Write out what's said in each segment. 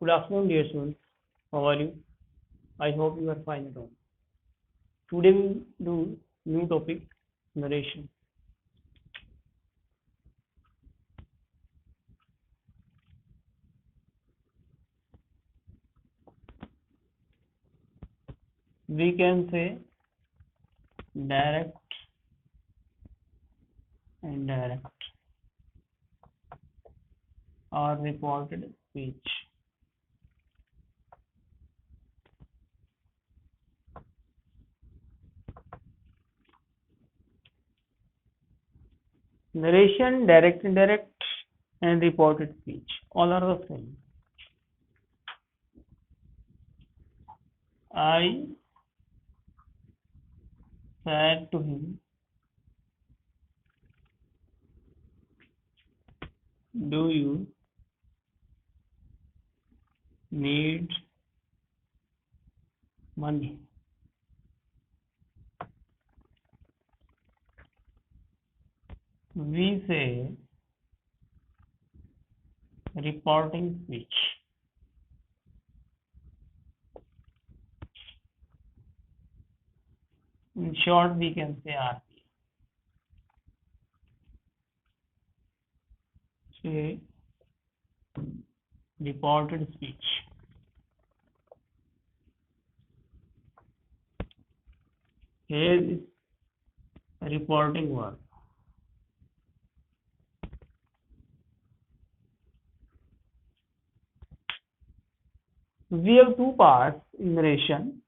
Good afternoon, dear students. How are you? I hope you are fine at home. Today we do new topic, narration. We can say direct, indirect, or reported speech. Narration, direct, indirect, and reported speech. All are the same. I said to him, do you need money? We say reporting speech. In short, we can say RP. Say reported speech. Here is reporting verb. We have two parts in narration.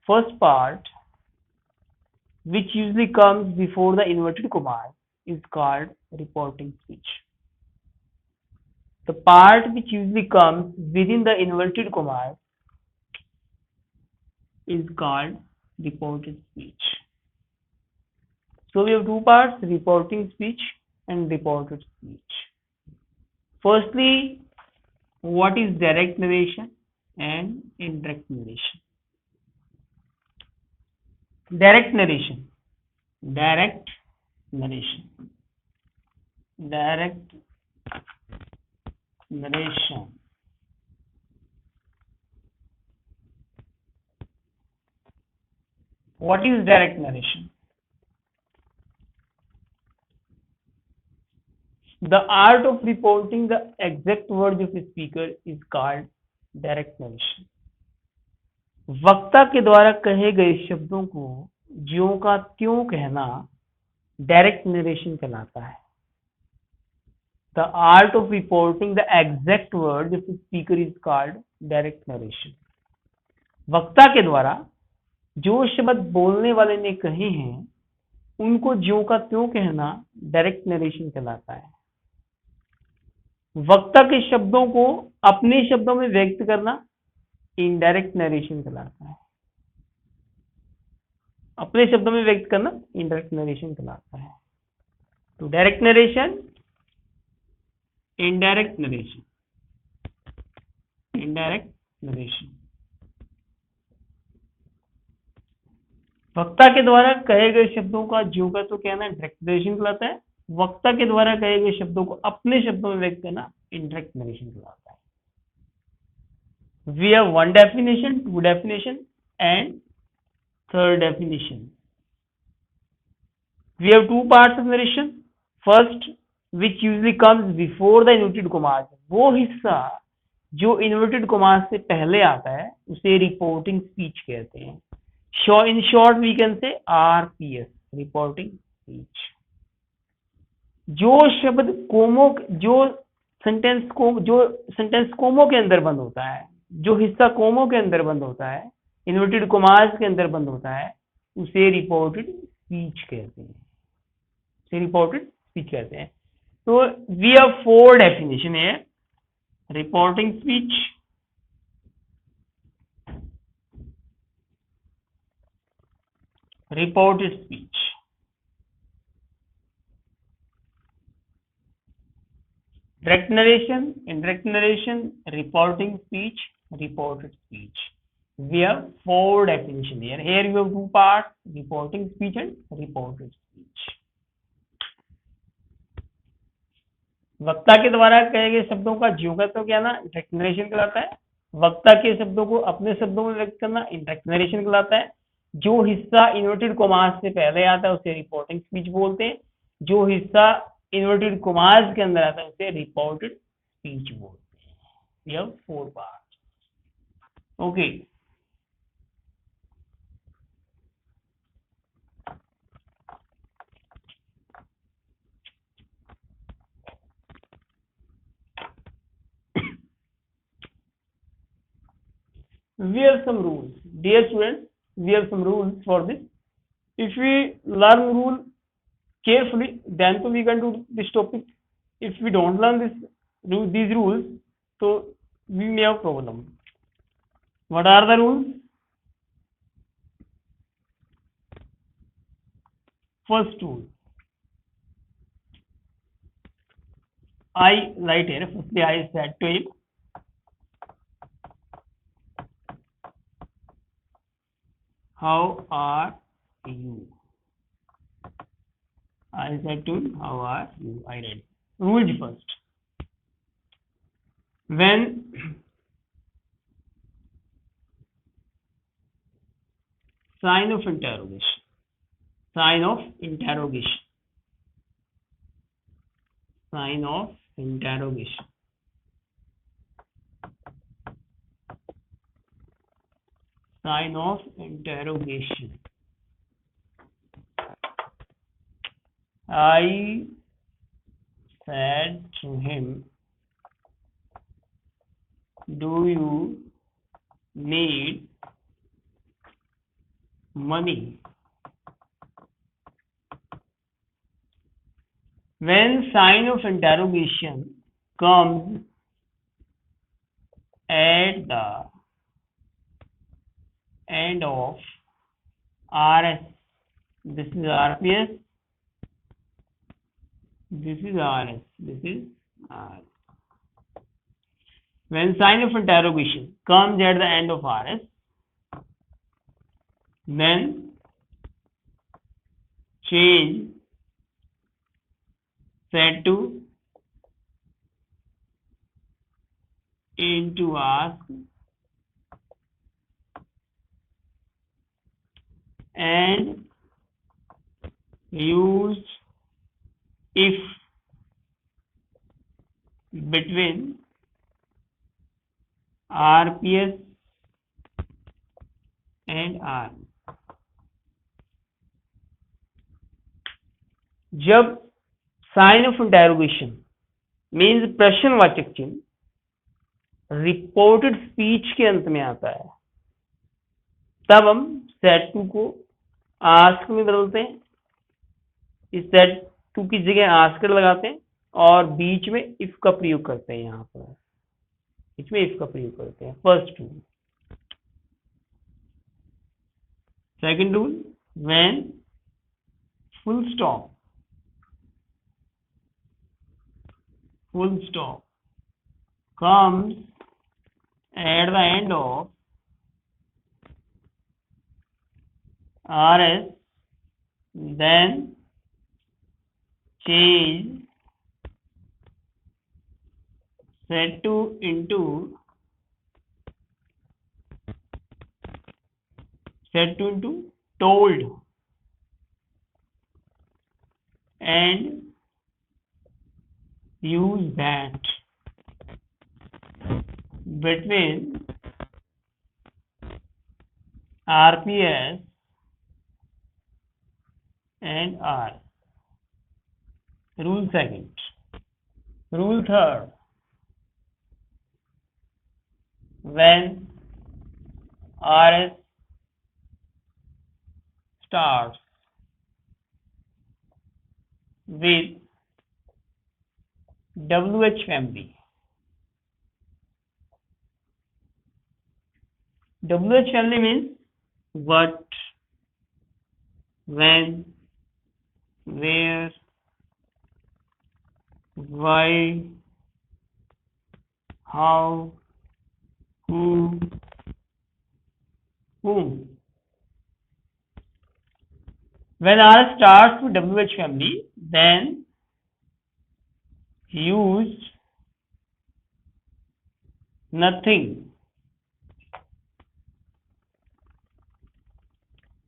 First part, which usually comes before the inverted commas, is called reporting speech. The part which usually comes within the inverted commas is called reported speech. So we have two parts, reporting speech and reported speech. Firstly, what is direct narration and indirect narration? Direct narration. Direct narration. Direct narration. What is direct narration? The art of reporting the exact words of a speaker is called direct narration. वक्ता के द्वारा कहे गए शब्दों को ज्यों का त्यों कहना डायरेक्ट नरेशन कहलाता है. The art of reporting the exact words of a speaker is called direct narration. वक्ता के द्वारा जो शब्द बोलने वाले ने कहे हैं उनको ज्यों का त्यों कहना डायरेक्ट नरेशन कहलाता है. वक्ता के शब्दों को अपने शब्दों में व्यक्त करना इनडायरेक्ट नरेशन कहलाता है. अपने शब्दों में व्यक्त करना इनडायरेक्ट नरेशन कहलाता है. तो direct narration, indirect narration. Indirect narration वक्ता के द्वारा कहे गए शब्दों का ज्यों का तो कहना डायरेक्ट नरेशन कहलाता है. वक्ता के द्वारा कहे गए शब्दों को अपने शब्दों में व्यक्त करना इनडायरेक्ट नरेशन कहलाता है. We have one definition, two definition, and third definition. We have two parts of narration. First, which usually comes before the inverted commas. वो हिस्सा जो inverted commas से पहले आता है उसे reporting speech कहते हैं. In short, we can say RPS, reporting speech. जो शब्द कोमो, जो सेंटेंस कोमो के अंदर बंद होता है, जो हिस्सा कोमो के अंदर बंद होता है, इन्वर्टेड कोमास के अंदर बंद होता है, उसे रिपोर्टेड स्पीच कहते हैं. उसे रिपोर्टेड स्पीच कहते हैं. तो वी हैव फोर डेफिनेशन है. Reporting speech, reported speech, direct narration, indirect narration, reporting speech, reported speech. We have four definitions here. Here you have two parts, reporting speech and reported speech. वक्ता के द्वारा कहे गए शब्दों का ज्यों का तो क्या ना डायरेक्ट नरेशन कहलाता है। वक्ता के शब्दों को अपने शब्दों में व्यक्त करना इनडायरेक्ट नरेशन कहलाता है। जो हिस्सा इन्वर्टेड कोमास से पहले आता है उसे रिपोर्टिंग स्पीच बोलते हैं। जो हिस्सा इन्वर्टेड कोमास के अंदर आता है उसे रिपोर्टेड स्पीच बोलते हैं। यह 4 part. Okay, we have some rules. Dear students, we have some rules for this. If we learn rule carefully, then we can do this topic. If we don't learn these rules, so we may have problem. What are the rules? First rule, I write here. Firstly, I said to him, "How are you?" I said to him, "How are you?" I read. Rule first. When sign of interrogation, sign of interrogation, sign of interrogation, sign of interrogation. I said to him, "Do you need money?" When sign of interrogation comes at the end of RS, this is RPS, this is RS, this is RS. When sign of interrogation comes at the end of RS, then change said to into ask and use if between RPS and R. जब sign of interrogation means प्रश्नवाचक चिन्ह reported speech के अंत में आता है, तब हम सेट टू को आस्क में बदलते हैं। इस सेट टू की जगह आस्कर लगाते हैं और बीच में इफ का प्रयोग करते हैं। यहाँ पर बीच में इफ का प्रयोग करते हैं। First rule. Second rule, when full stop comes at the end of RS, then change set to into told and use that between RPS and R. Rule second. Rule third, when RS starts with WH family. WH family means what, when, where, why, how, who, whom. When R starts with WH family, then used nothing,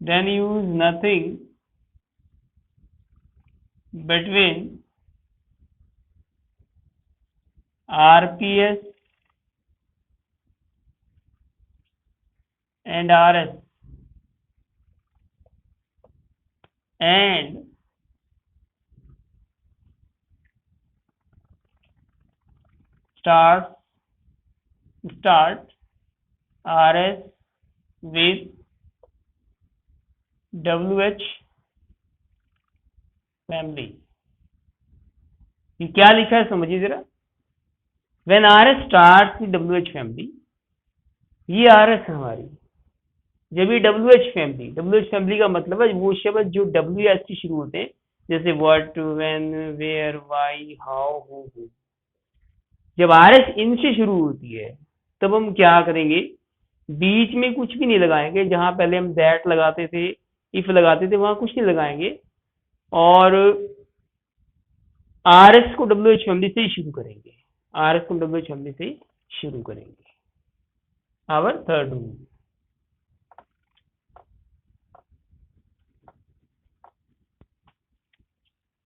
then use nothing between RPS and RS and start RS with WH family. ये क्या लिखा है समझिए जरा। When RS start with WH family, ये RS है हमारी। जब ये WH फैमिली का मतलब है वो शब्द जो WH से शुरू होते हैं, जैसे what, when, where, why, how, who. जब RS इनसे शुरू होती है तब हम क्या करेंगे, बीच में कुछ भी नहीं लगाएंगे। जहां पहले हम दैट लगाते थे, इफ लगाते थे, वहां कुछ नहीं लगाएंगे और RS को WH फैमिली से ही शुरू करेंगे। RS को WH फैमिली से ही शुरू करेंगे। Our third rule,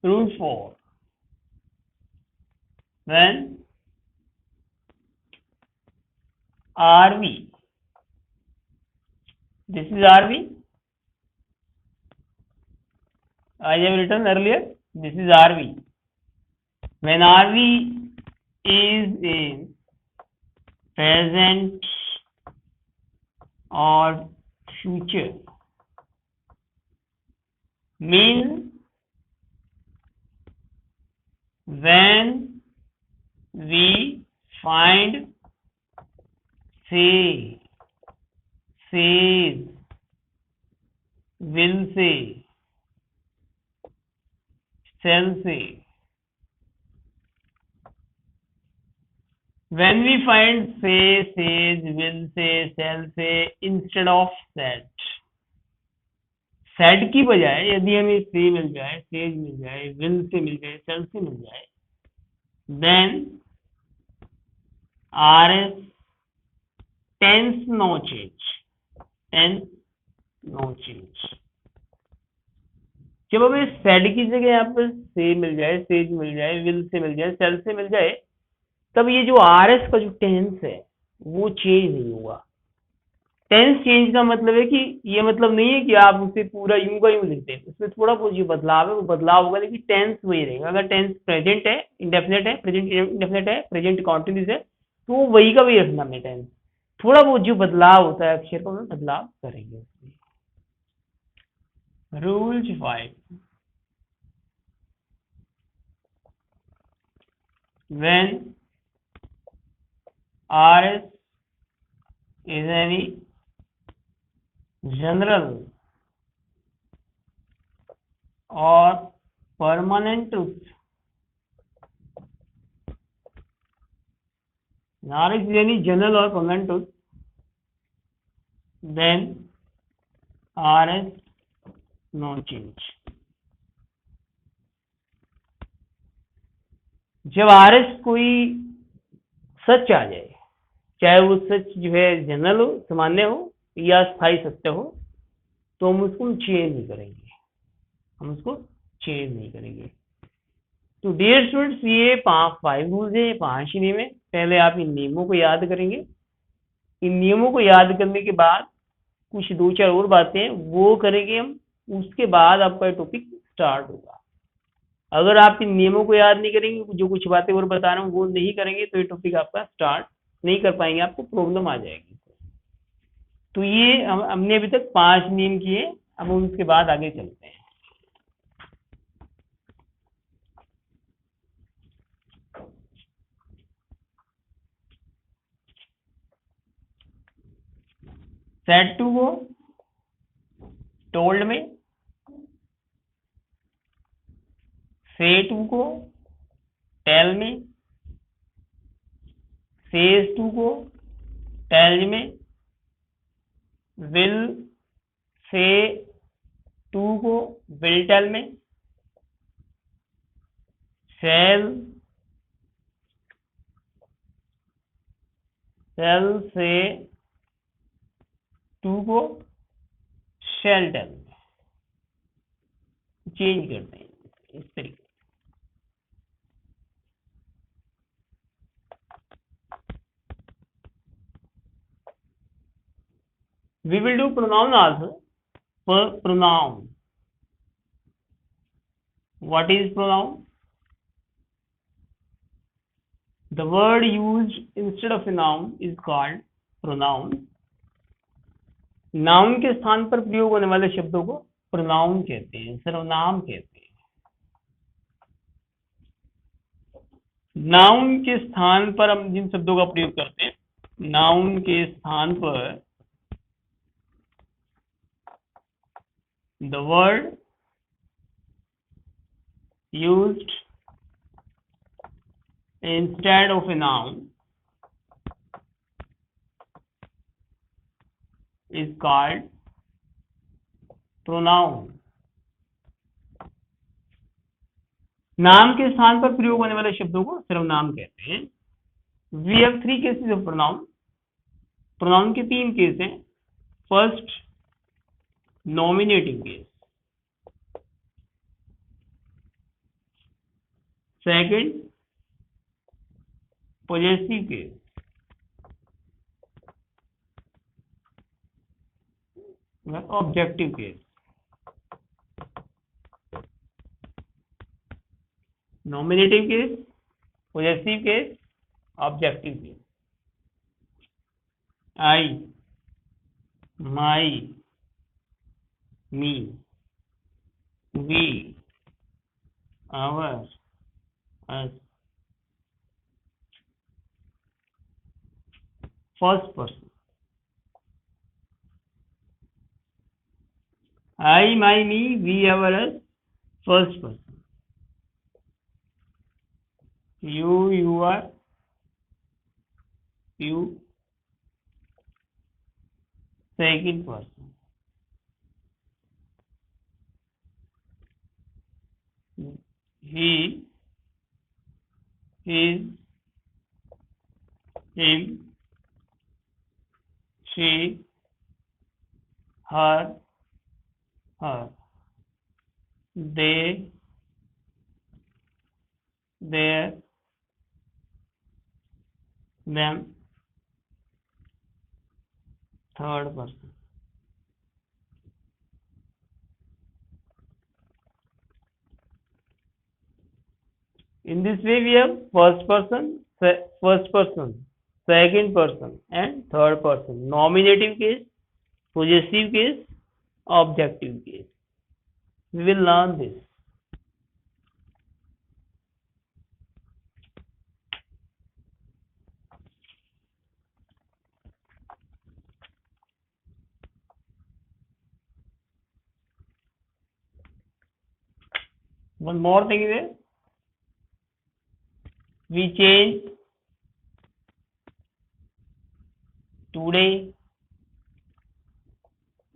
Rule 4. When RV, this is RV, I have written earlier, this is RV. When RV is in present or future, means when we find say, says, will say, shall say. When we find say, says, will say, shall say instead of said, said की बजाय यदि हमें say मिल जाए, says मिल जाए, will से मिल जाए, shall से मिल जाए, then RS tense no change, tense no change. जब हमें said की जगह यहाँ पर say मिल जाए, says मिल जाए, will से मिल जाए, shall से मिल जाए, तब ये जो RS का जो टेंस है वो चेंज नहीं होगा। टेंस चेंज का मतलब है कि ये मतलब नहीं है कि आप उसे पूरा यूं का यूं लिखते हैं, उसमें थोड़ा बहुत जो बदलाव है वो बदलाव होगा, लेकिन टेंस वही रहेगा। अगर टेंस प्रेजेंट है, इंडेफिनेट है, प्रेजेंट इंडेफिनेट है, प्रेजेंट कॉन्टिन्यूस है, तो वो वही का वही रखना है। टेंस थोड़ा बहुत जो बदलाव होता है अक्षर का उसमें बदलाव करेंगे। Rule 5, when RS is any general or permanent truth, RS is any general or permanent truth, then RS no change. जब RS कोई सच आ जाए, चाहे वो सच जो है जनरल हो, सामान्य हो या स्थायी सत्य हो, तो हम उसको चेंज नहीं करेंगे, हम उसको चेंज नहीं करेंगे। तो डियर स्टूडेंट्स, ये 5 रूल्स है, 5 ही नियम है। पहले आप इन नियमों को याद करेंगे। इन नियमों को याद करने के बाद कुछ 2-4 और बातें हैं वो करेंगे हम, उसके बाद आपका टॉपिक स्टार्ट होगा। अगर आप इन नियमों को याद नहीं करेंगे, जो कुछ बातें और बता रहा हूँ वो नहीं करेंगे, तो ये टॉपिक आपका स्टार्ट नहीं कर पाएंगे, आपको प्रॉब्लम आ जाएगी। तो ये हमने अभी तक 5 नियम किए, अब हम उसके बाद आगे चलते हैं। सेड टू को टोल्ड में, से टू को टेल में, सेज टू को टेल में, विल से टू को विल टेल में, शैल शेल से टू को शेल टेल चेंज करते हैं इस तरीके। We will do pronoun also. Pronoun. What is pronoun? The word used instead of a noun is called pronoun. Noun के स्थान पर प्रयोग होने वाले शब्दों को प्रोनाउन कहते हैं, सर्वनाम कहते हैं। नाउन के स्थान पर हम जिन शब्दों का प्रयोग करते हैं, नाउन के स्थान पर the word used instead of a noun is called pronoun. नाम के स्थान पर प्रयोग होने वाले शब्दों को सर्वनाम कहते हैं। We have three cases of pronoun. Pronoun के तीन केस हैं। First, nominative case. Second, possessive case. Objective case. Nominative case, possessive case, objective case. I, my, me, we, our, us. First person, I, my, me, we, our, us, first person. You, your, you, second person. He, his, him, she, her, her. They, their, them, third person. In this way we have first person, second person and third person. Nominative case, possessive case, objective case. We will learn this. One more thing is there. We change today,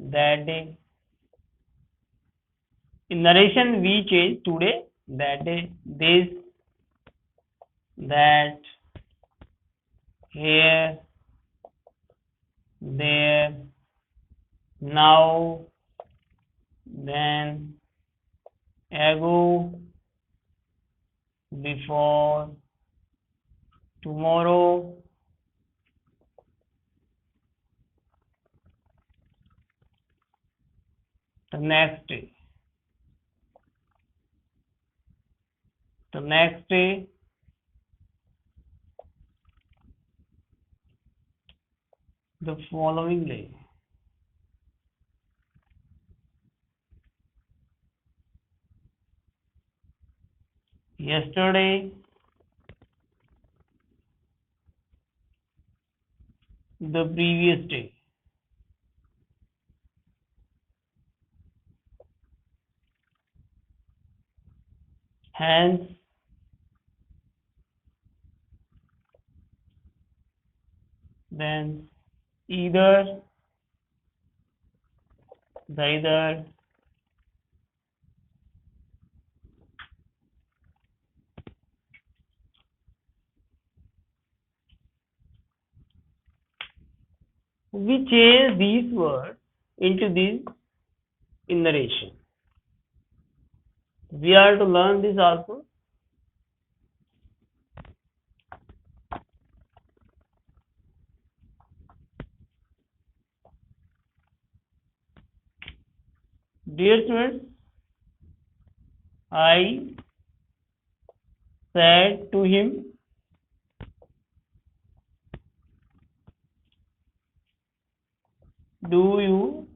that day. In narration, we change today, that day, this, that, here, there, now, then, ago, before, tomorrow, the next day, the next day, the following day. Yesterday, the previous day. Hence, then, either, neither, we change these words into this in narration. We are to learn this also. Dear students, I said to him, do you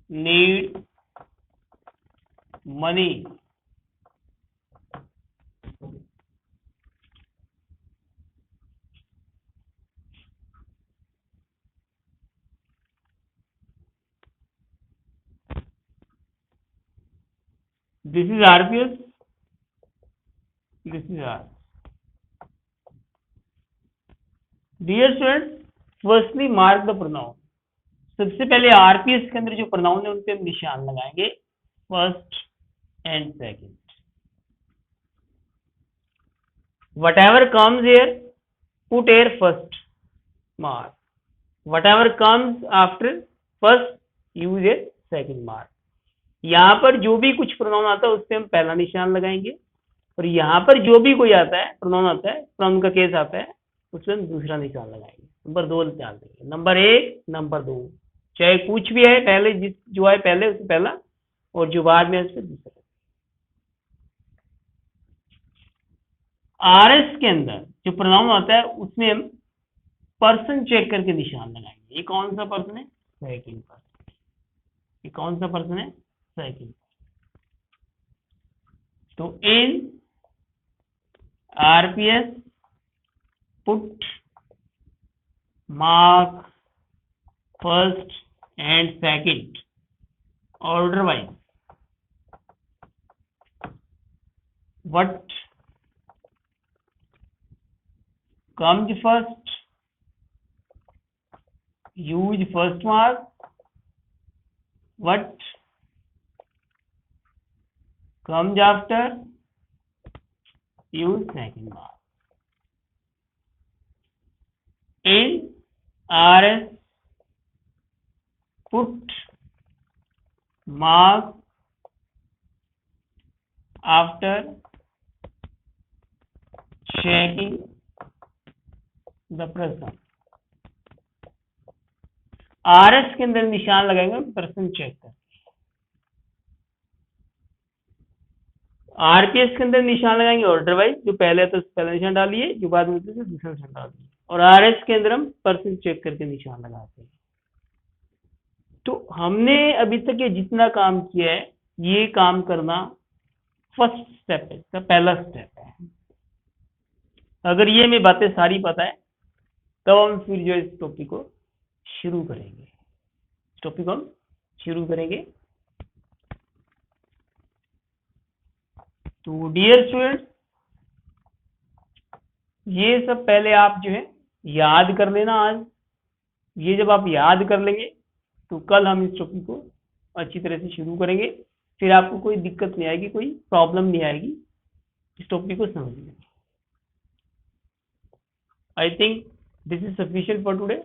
need money? This is RPS. This is R. Dear students, firstly mark the pronoun. सबसे पहले RPS के अंदर जो pronoun है उन पे हम निशान लगाएंगे, first and second. Whatever comes here, put here first mark. Whatever comes after first, use here second mark. यहाँ पर जो भी कुछ प्रोनाउन आता है उस पे हम पहला निशान लगाएंगे, और यहाँ पर जो भी कोई आता है प्रोनाउन आता है, प्रोनाउन का केस आता है, उस पर हम दूसरा निशान लगाएंगे. नंबर 2 निकाल देंगे, नंबर 1, नंबर 2, चाहे कुछ भी है, पहले जिस जो है पहले उससे पहला, और जो बाद में है उससे दूसरा. आरएस के अंदर जो प्रोनाउन आता है उसमें हम पर्सन चेक करके निशान लगाएंगे. ये कौन सा पर्सन है? Second person. ये कौन सा पर्सन है? सेकंड. तो in RPS put mark first and second order wise. What comes first, use first mark. What comes after, use second mark. In RS, put mark after checking the person. RS के अंदर निशान लगाएंगे person check कर. RPS के अंदर निशान लगाएंगे order wise, जो पहले तो पहला निशान डालिए, जो बाद में तो दूसरा निशान डालिए. और आरएस के अंदर हम पर्सन चेक करके निशान लगाते हैं. तो हमने अभी तक ये जितना काम किया है, ये काम करना फर्स्ट स्टेप है, इसका पहला स्टेप है. अगर ये हमें बातें सारी पता है तब हम फिर जो इस टॉपिक को शुरू करेंगे. इस टॉपिक को हम शुरू करेंगे. तो डियर स्टूडेंट्स, ये सब पहले आप जो है याद कर लेना आज. ये जब आप याद कर लेंगे तो कल हम इस टॉपिक को अच्छी तरह से शुरू करेंगे. फिर आपको कोई दिक्कत नहीं आएगी, कोई प्रॉब्लम नहीं आएगी इस टॉपिक को समझने में. I think this is sufficient for today.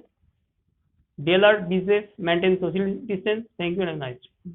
Dear Lord, be safe, maintain social distance. Thank you and have a nice day.